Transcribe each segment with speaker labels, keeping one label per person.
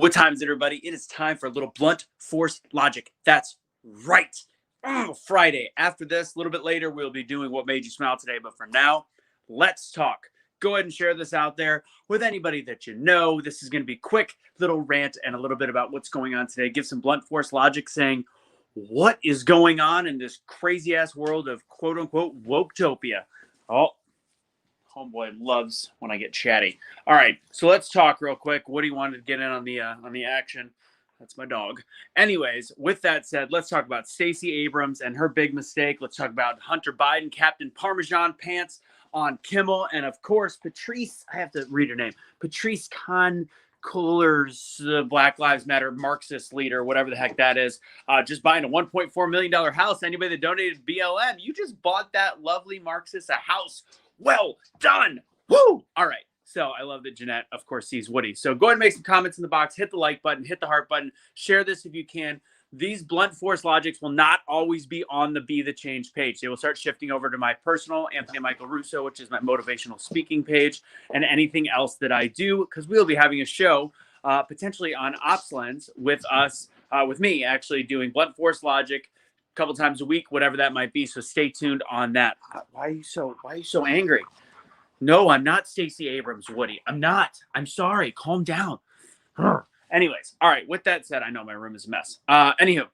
Speaker 1: What time is it, everybody? It is time for a little blunt force logic. That's right. Friday. After this, a little bit later, we'll be doing what made you smile today. But for now, let's talk. Go ahead and share this out there with anybody that you know. This is going to be quick, little rant and a little bit about what's going on today. Give some blunt force logic saying what is going on in this crazy ass world of quote unquote woketopia. Oh, homeboy loves when I get chatty. All right, so let's talk real quick. Woody wanted to get in on the action. That's my dog. Anyways, with that said, let's talk about Stacey Abrams and her big mistake. Let's talk about Hunter Biden, Captain Parmesean Pants on Kimmel, and of course, Patrice. I have to read her name. Patrice Coolers, Black Lives Matter Marxist leader, whatever the heck that is, just buying a $1.4 million house. Anybody that donated BLM, you just bought that lovely Marxist a house. Well done. Woo! All right. So I love that Jeanette, of course, sees Woody. So go ahead and make some comments in the box. Hit the like button. Hit the heart button. Share this if you can. These blunt force logics will not always be on the Be the Change page. They will start shifting over to my personal, Anthony Michael Russo, which is my motivational speaking page, and anything else that I do, because we'll be having a show potentially on Ops Lens with us, with me actually doing blunt force logic a couple times a week, whatever that might be. So stay tuned on that. Why are you so angry? No, I'm not Stacey Abrams, Woody. I'm not. I'm sorry. Calm down. Anyways, all right. With that said, I know my room is a mess. Anywho,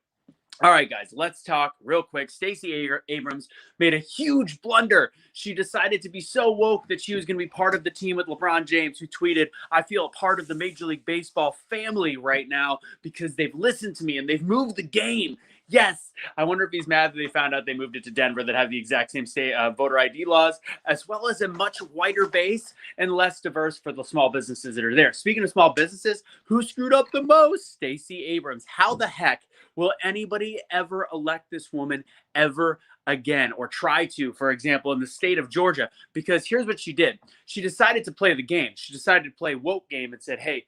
Speaker 1: all right, guys, let's talk real quick. Stacey Abrams made a huge blunder. She decided to be so woke that she was going to be part of the team with LeBron James, who tweeted, "I feel a part of the Major League Baseball family right now because they've listened to me and they've moved the game." Yes. I wonder if he's mad that they found out they moved it to Denver that have the exact same state voter ID laws, as well as a much whiter base and less diverse for the small businesses that are there. Speaking of small businesses, who screwed up the most? Stacey Abrams. How the heck will anybody ever elect this woman ever again, or try to, for example, in the state of Georgia? Because here's what she did. She decided to play the game. She decided to play woke game and said, hey,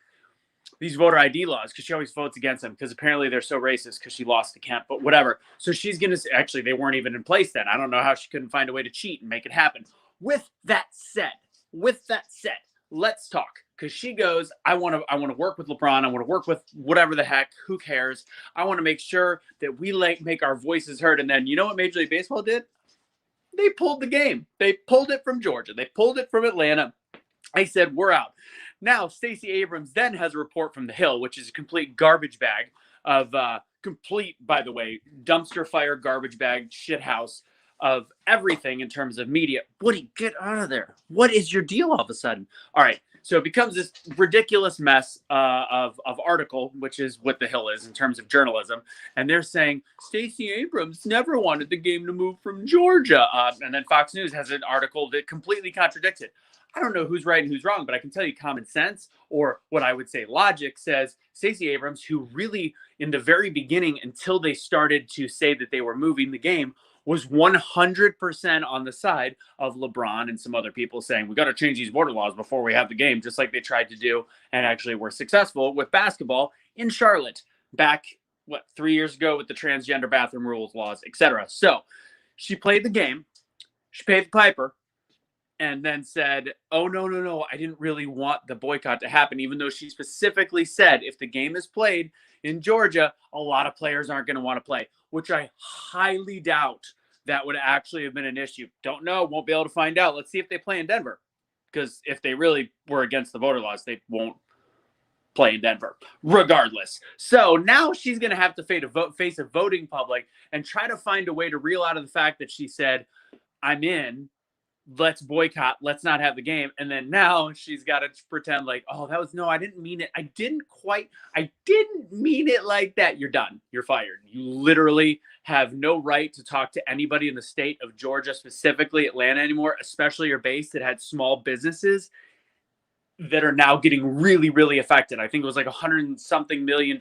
Speaker 1: these voter ID laws, because she always votes against them, because apparently they're so racist because she lost the Kemp, but whatever. So she's going to, actually, they weren't even in place then. I don't know how she couldn't find a way to cheat and make it happen. With that said, let's talk. Because she goes, I want to work with LeBron. I want to work with whatever the heck. Who cares? I want to make sure that we make our voices heard. And then you know what Major League Baseball did? They pulled the game. They pulled it from Georgia. They pulled it from Atlanta. I said, we're out. Now, Stacey Abrams then has a report from The Hill, which is a complete garbage bag of complete, by the way, dumpster fire, garbage bag, shit house of everything in terms of media. Woody, get out of there. What is your deal all of a sudden? All right. So it becomes this ridiculous mess of article, which is what The Hill is in terms of journalism. And they're saying Stacey Abrams never wanted the game to move from Georgia. And then Fox News has an article that completely contradicts it. I don't know who's right and who's wrong, but I can tell you common sense, or what I would say logic, says Stacey Abrams, who really in the very beginning, until they started to say that they were moving the game, was 100% on the side of LeBron and some other people saying, we got to change these border laws before we have the game, just like they tried to do and actually were successful with basketball in Charlotte back, 3 years ago with the transgender bathroom rules laws, etc. So she played the game. She paid the piper. And then said, oh, no, I didn't really want the boycott to happen, even though she specifically said if the game is played in Georgia, a lot of players aren't going to want to play, which I highly doubt that would actually have been an issue. Don't know, won't be able to find out. Let's see if they play in Denver, because if they really were against the voter laws, they won't play in Denver, regardless. So now she's going to have to face a voting public and try to find a way to reel out of the fact that she said, I'm in. Let's boycott, let's not have the game. And then now she's got to pretend like, oh, I didn't mean it. I didn't mean it like that. You're done. You're fired. You literally have no right to talk to anybody in the state of Georgia, specifically Atlanta anymore, especially your base that had small businesses that are now getting really, really affected. I think it was like $100-something million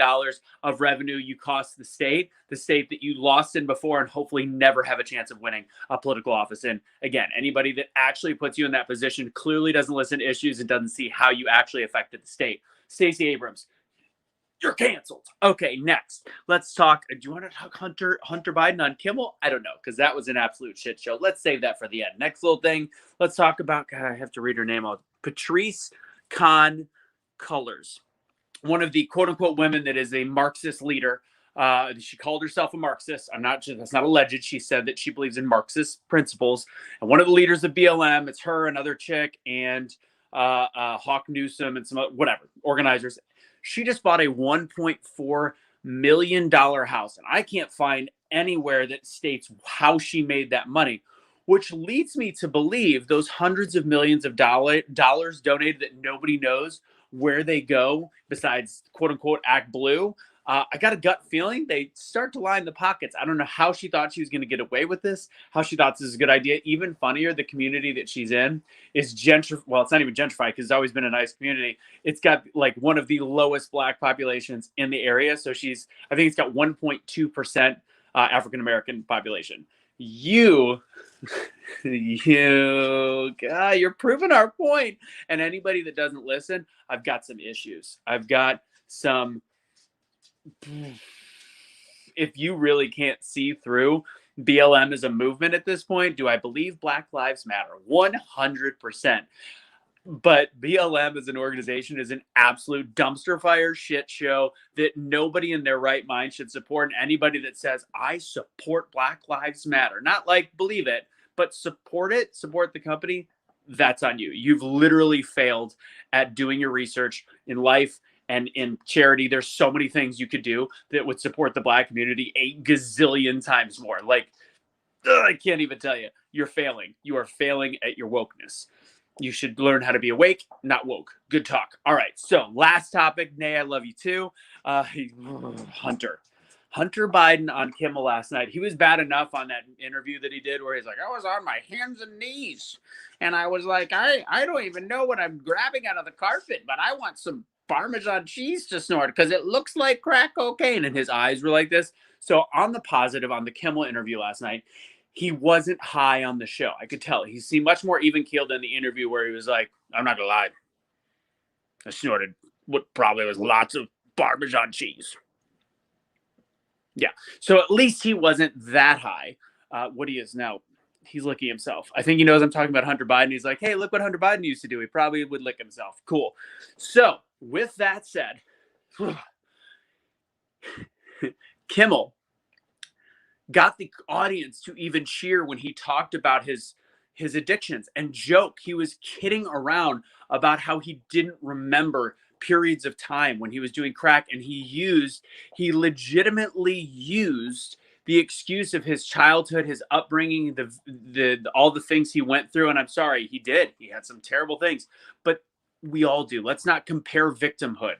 Speaker 1: of revenue you cost the state that you lost in before and hopefully never have a chance of winning a political office in. Again, anybody that actually puts you in that position clearly doesn't listen to issues and doesn't see how you actually affected the state. Stacey Abrams, you're canceled. Okay, next. Let's talk. Do you want to talk Hunter Biden on Kimmel? I don't know, because that was an absolute shit show. Let's save that for the end. Next little thing. Let's talk about, God, I have to read her name out. Patrice Colors. one of the quote unquote women that is a Marxist leader. She called herself a Marxist. That's not alleged. She said that she believes in Marxist principles. And one of the leaders of BLM, it's her, another chick, and Hawk Newsom and some whatever organizers. She just bought a $1.4 million house. And I can't find anywhere that states how she made that money, which leads me to believe those hundreds of millions of dollars donated that nobody knows where they go besides quote unquote Act Blue. I got a gut feeling they start to line the pockets. I don't know how she thought she was going to get away with this, how she thought this is a good idea. Even funnier, the community that she's in is well, it's not even gentrified because it's always been a nice community. It's got like one of the lowest Black populations in the area. So I think it's got 1.2% African-American population. You're proving our point. And anybody that doesn't listen, I've got some issues. If you really can't see through BLM as a movement at this point, do I believe Black Lives Matter? 100%. But BLM as an organization is an absolute dumpster fire shit show that nobody in their right mind should support. And anybody that says, I support Black Lives Matter, not like believe it, but support the company, that's on you. You've literally failed at doing your research in life and in charity. There's so many things you could do that would support the Black community 8 gazillion times more. Like, I can't even tell you. You're failing. You are failing at your wokeness. You should learn how to be awake, not woke. Good talk. All right. So last topic. Nay, I love you too. Hunter Biden on Kimmel last night. He was bad enough on that interview that he did where he's like, I was on my hands and knees. And I was like, I don't even know what I'm grabbing out of the carpet, but I want some Parmesan cheese to snort because it looks like crack cocaine. And his eyes were like this. So on the positive, on the Kimmel interview last night, he wasn't high on the show. I could tell. He seemed much more even-keeled in the interview where he was like, I'm not gonna lie, I snorted what probably was lots of Parmesan cheese. Yeah. So at least he wasn't that high. What he is now, he's licking himself. I think he knows I'm talking about Hunter Biden. He's like, hey, look what Hunter Biden used to do. He probably would lick himself. Cool. So with that said, Kimmel got the audience to even cheer when he talked about his addictions and joke. He was kidding around about how he didn't remember periods of time when he was doing crack, and he legitimately used the excuse of his childhood, his upbringing, the all the things he went through. And I'm sorry, he had some terrible things, but we all do. Let's not compare victimhood.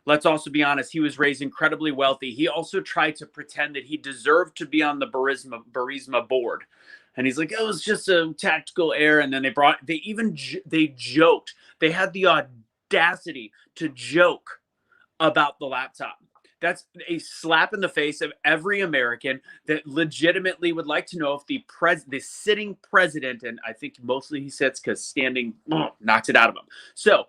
Speaker 1: Let's also be honest, he was raised incredibly wealthy. He also tried to pretend that he deserved to be on the Burisma board. And he's like, it was just a tactical error. And then they joked. They had the audacity to joke about the laptop. That's a slap in the face of every American that legitimately would like to know if the sitting president, and I think mostly he sits because standing knocks it out of him. So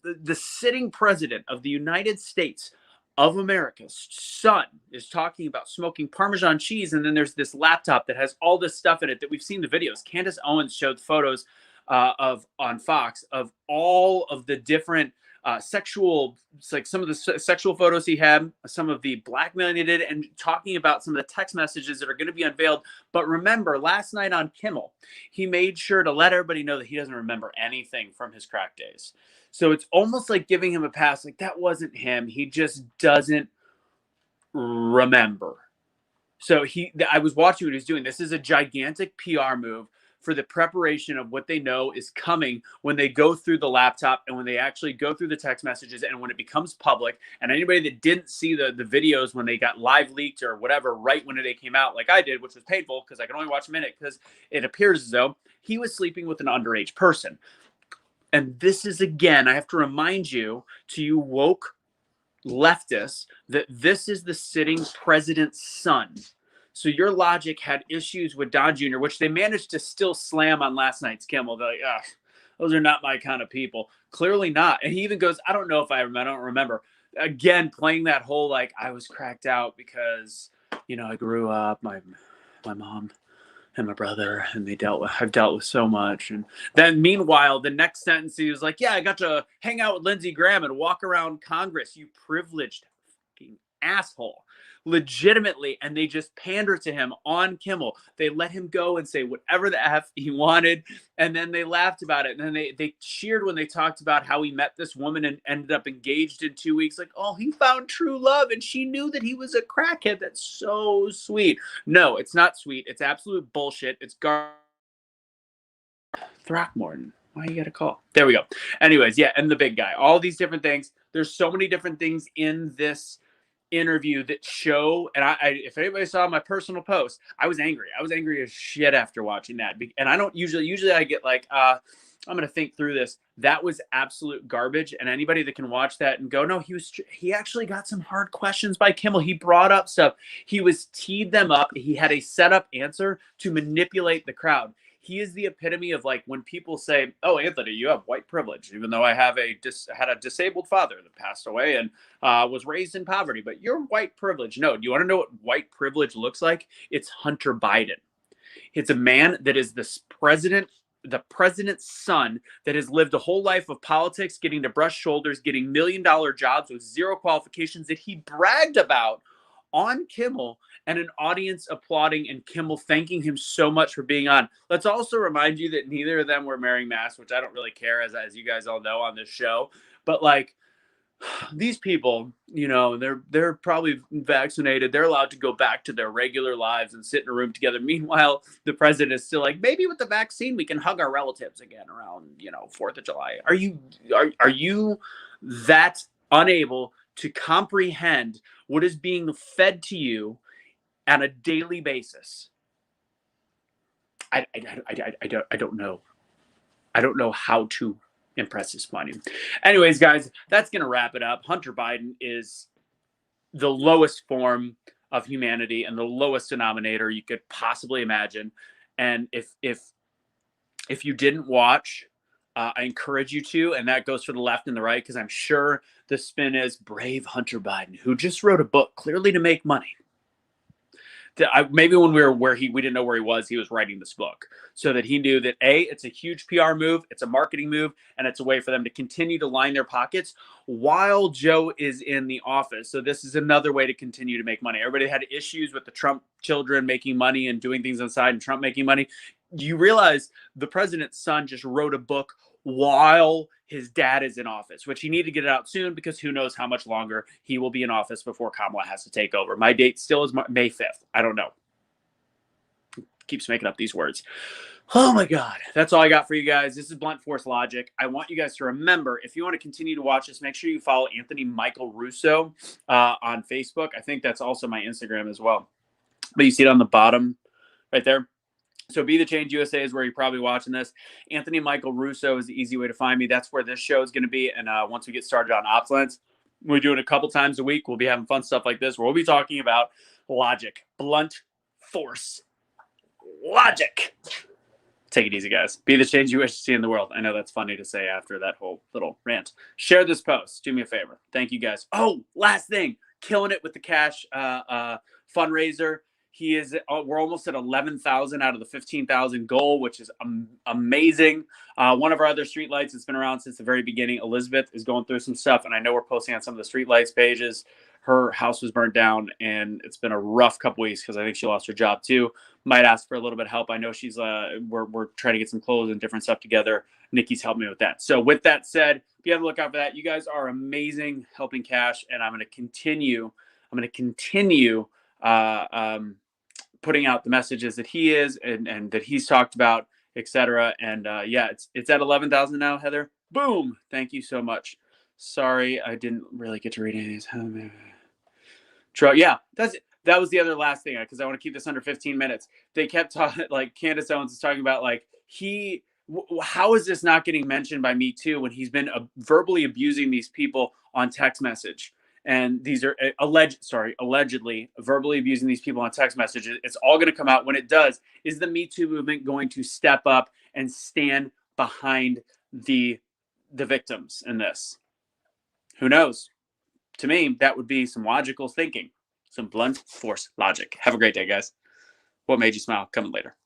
Speaker 1: the sitting president of the United States of America's son is talking about smoking Parmesan cheese, and then there's this laptop that has all this stuff in it that we've seen the videos. Candace Owens showed photos on Fox of all of the different sexual, like some of the sexual photos he had, some of the blackmailing he did, and talking about some of the text messages that are going to be unveiled. But remember, last night on Kimmel, he made sure to let everybody know that he doesn't remember anything from his crack days. So it's almost like giving him a pass. Like, that wasn't him. He just doesn't remember. So I was watching what he was doing. This is a gigantic PR move for the preparation of what they know is coming when they go through the laptop and when they actually go through the text messages and when it becomes public. And anybody that didn't see the videos when they got live leaked or whatever right when they came out, like I did, which was painful because I could only watch a minute because it appears as though he was sleeping with an underage person. And this is, again, I have to remind you, to you woke leftists, that this is the sitting president's son. So your logic had issues with Don Jr., which they managed to still slam on last night's Kimmel. They're like, those are not my kind of people. Clearly not. And he even goes, I don't know if I don't remember. Again, playing that whole, like, I was cracked out because, I grew up, my mom and my brother, and I've dealt with so much. And then meanwhile, the next sentence he was like, yeah, I got to hang out with Lindsey Graham and walk around Congress, you privileged fucking asshole. Legitimately, and they just pander to him on Kimmel. They let him go and say whatever the F he wanted, and then they laughed about it. And then they cheered when they talked about how he met this woman and ended up engaged in 2 weeks. Like, oh, he found true love, and she knew that he was a crackhead. That's so sweet. No, it's not sweet. It's absolute bullshit. It's Throckmorton. Why you got a call? There we go. Anyways, yeah, and the big guy. All these different things. There's so many different things in this interview that show, and I if anybody saw my personal post, I was angry as shit after watching that. And I don't usually I get like I'm gonna think through this. That was absolute garbage, and anybody that can watch that and go, no, he actually got some hard questions by Kimmel. He brought up stuff. He was teed them up. He had a set up answer to manipulate the crowd. He is the epitome of like when people say, oh, Anthony, you have white privilege, even though I have had a disabled father that passed away and was raised in poverty, but you're white privilege. No, do you want to know what white privilege looks like? It's Hunter Biden. It's a man that is the president's son that has lived a whole life of politics, getting to brush shoulders, getting $1 million jobs with zero qualifications that he bragged about on Kimmel, and an audience applauding and Kimmel thanking him so much for being on. Let's also remind you that neither of them were wearing masks, which I don't really care, as you guys all know on this show. But like, these people, you know, they're probably vaccinated. They're allowed to go back to their regular lives and sit in a room together. Meanwhile, the president is still like, maybe with the vaccine we can hug our relatives again around, 4th of July. Are you that unable to comprehend what is being fed to you on a daily basis? I don't know. I don't know how to impress this money. Anyways, guys, that's going to wrap it up. Hunter Biden is the lowest form of humanity and the lowest denominator you could possibly imagine. And if you didn't watch, I encourage you to, and that goes for the left and the right, because I'm sure the spin is brave Hunter Biden, who just wrote a book clearly to make money. Maybe when we didn't know where he was writing this book, so that he knew that it's a huge PR move, it's a marketing move, and it's a way for them to continue to line their pockets while Joe is in the office. So this is another way to continue to make money. Everybody had issues with the Trump children making money and doing things inside and Trump making money. You realize the president's son just wrote a book while his dad is in office, which he needed to get it out soon, because who knows how much longer he will be in office before Kamala has to take over. My date still is May 5th. I don't know. Keeps making up these words. Oh my God. That's all I got for you guys. This is Blunt Force Logic. I want you guys to remember, if you want to continue to watch this, make sure you follow Anthony Michael Russo on Facebook. I think that's also my Instagram as well. But you see it on the bottom right there. So Be the Change USA is where you're probably watching this. Anthony Michael Russo is the easy way to find me. That's where this show is going to be. And once we get started on Opulence, we do it a couple times a week. We'll be having fun stuff like this, where we'll be talking about logic, blunt force logic. Take it easy, guys. Be the change you wish to see in the world. I know that's funny to say after that whole little rant. Share this post. Do me a favor. Thank you, guys. Oh, last thing. Killing it with the cash fundraiser. We're almost at 11,000 out of the 15,000 goal, which is amazing. One of our other streetlights that's been around since the very beginning, Elizabeth, is going through some stuff, and I know we're posting on some of the streetlights pages. Her house was burnt down, and it's been a rough couple weeks because I think she lost her job too. Might ask for a little bit of help. I know she's we're trying to get some clothes and different stuff together. Nikki's helping me with that. So with that said, be on the lookout for that. You guys are amazing helping Cash, and I'm going to continue putting out the messages that he is and that he's talked about, etc. And it's at 11,000 now, Heather. Boom! Thank you so much. Sorry, I didn't really get to read any of these. Yeah, that was the other last thing, because I want to keep this under 15 minutes. They kept talking, like Candace Owens is talking about, like, how is this not getting mentioned by Me Too when he's been verbally abusing these people on text message? And these are allegedly verbally abusing these people on text messages. It's all going to come out. When it does, is the Me Too movement going to step up and stand behind the victims in this? Who knows? To me, that would be some logical thinking, some blunt force logic. Have a great day, guys. What made you smile? Coming later.